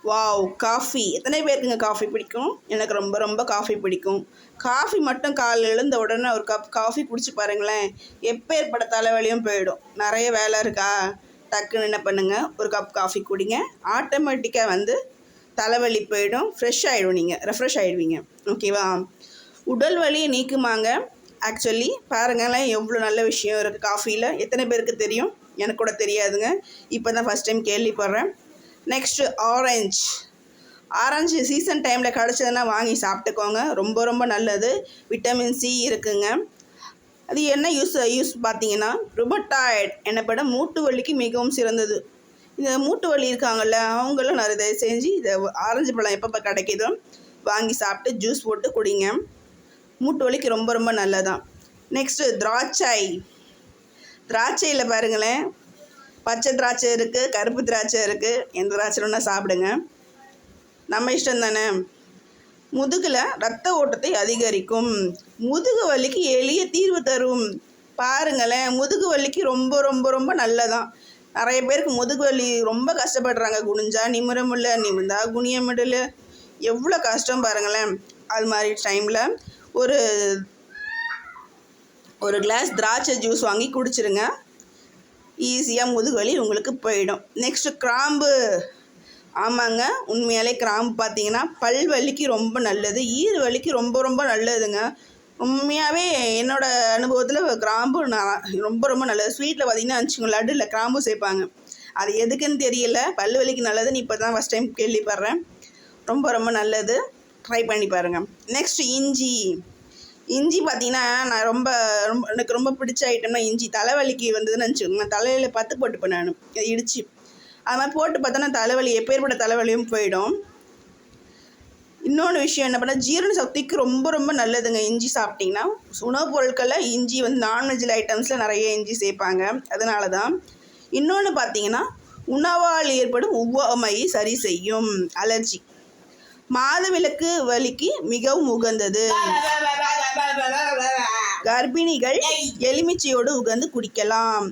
Wow! Coffee. எத்தனை பேருக்குங்க coffee பிடிக்கும்? எனக்கு ரொம்ப ரொம்ப காஃபி பிடிக்கும். காஃபி மட்டும் காலைல எழுந்த உடனே ஒரு கப் காஃபி குடிச்சு பாருங்களேன், எப்பேற்பட்ட தலைவலியும் போயிடும். நிறைய வேலை இருக்கா? டக்குன்னு என்ன பண்ணுங்க, ஒரு கப் காஃபி குடிங்க. ஆட்டோமேட்டிக்காக தலைவலி போயிடும். ஃப்ரெஷ் ஆகிடும், நீங்கள் ரெஃப்ரெஷ் ஆகிடுவீங்க. ஓகேவா? உடல் வலியை நீக்குமாங்க. ஆக்சுவலி பாருங்களேன், எவ்வளோ நல்ல விஷயம் இருக்குது காஃபியில். எத்தனை பேருக்கு தெரியும்? எனக்கு கூட தெரியாதுங்க. இப்போ தான் ஃபஸ்ட் டைம் கேள்விப்படுறேன். நெக்ஸ்ட்டு ஆரஞ்சு சீசன் டைமில் கிடச்சதுன்னா வாங்கி சாப்பிட்டுக்கோங்க. ரொம்ப ரொம்ப நல்லது. விட்டமின் சி இருக்குங்க. அது என்ன யூஸ் பார்த்தீங்கன்னா, ருமட்டாய்டு எனப்படும் மூட்டு வலிக்கு மிகவும் சிறந்தது. இந்த மூட்டு வலி இருக்காங்கள்ல, அவங்களும் நிறைய தயவு செஞ்சு இதை ஆரஞ்சு பழம் எப்பப்போ கிடைக்கிதோ வாங்கி சாப்பிட்டு ஜூஸ் போட்டு குடிங்க. மூட்டு வலிக்கு ரொம்ப ரொம்ப நல்லதான். நெக்ஸ்ட்டு திராட்சையில் பாருங்களேன், பச்சை திராட்சை இருக்குது, கருப்பு திராட்சை இருக்குது. எந்த திராட்சை வேணால் சாப்பிடுங்க, நம்ம இஷ்டம் தானே. முதுகில் ரத்த ஓட்டத்தை அதிகரிக்கும். முதுகு வலிக்கு எளிய தீர்வு தரும். பாருங்களேன், முதுகு வலிக்கு ரொம்ப ரொம்ப ரொம்ப நல்லதான். நிறைய பேருக்கு முதுகு வலி ரொம்ப கஷ்டப்படுறாங்க. குனிஞ்சா நிமிர முடியல, நிமிர்ந்தா குனிய முடியல, எவ்வளோ கஷ்டம் பாருங்களேன். அது மாதிரி டைமில் ஒரு கிளாஸ் திராட்சை ஜூஸ் வாங்கி குடிச்சிருங்க. ஈஸியாக முதுகு வலி உங்களுக்கு போயிடும். நெக்ஸ்ட்டு கிராம்பு. ஆமாங்க, உண்மையாலே கிராம்பு பார்த்தீங்கன்னா பல் வலிக்கு ரொம்ப நல்லது, ஈறு வலிக்கு ரொம்ப ரொம்ப நல்லதுங்க. உண்மையாகவே என்னோடய அனுபவத்தில் கிராம்பு ரொம்ப ரொம்ப நல்லது. ஸ்வீட்டில் பார்த்தீங்கன்னா வச்சுக்கோங்க, லட்டில் கிராம்பு சேர்ப்பாங்க. அது எதுக்குன்னு தெரியல, பல் வலிக்கு நல்லதுன்னு இப்போ தான் ஃபஸ்ட் டைம் கேள்விப்படுறேன். ரொம்ப ரொம்ப நல்லது, ட்ரை பண்ணி பாருங்கள். நெக்ஸ்ட் இஞ்சி பார்த்தீங்கன்னா நான் எனக்கு ரொம்ப பிடிச்ச ஐட்டம்னா இஞ்சி. தலைவலிக்கு வந்ததுன்னு நினச்சிக்கோங்க, தலையில் பத்து போட்டுப்பேன் நான் இடித்து. அது மாதிரி போட்டு பார்த்தோன்னா தலைவலி எப்பேற்பட்ட தலைவலியும் போயிடும். இன்னொன்று விஷயம் என்ன பண்ணால், ஜீரண சக்திக்கு ரொம்ப ரொம்ப நல்லதுங்க இஞ்சி சாப்பிட்டிங்கன்னா. உணவுப் பொருட்களில் இஞ்சி நான்வெஜ்ஜில் ஐட்டம்ஸில் நிறைய இஞ்சி சேர்ப்பாங்க, அதனால தான். இன்னொன்று பார்த்தீங்கன்னா, உணவால் ஏற்படும் ஒவ்வாமையை சரி செய்யும். அலர்ஜி, மாதவிலக்கு வலிக்கு மிகவும் உகந்தது. கர்ப்பிணிகள் எலுமிச்சையோடு உகந்து குடிக்கலாம்.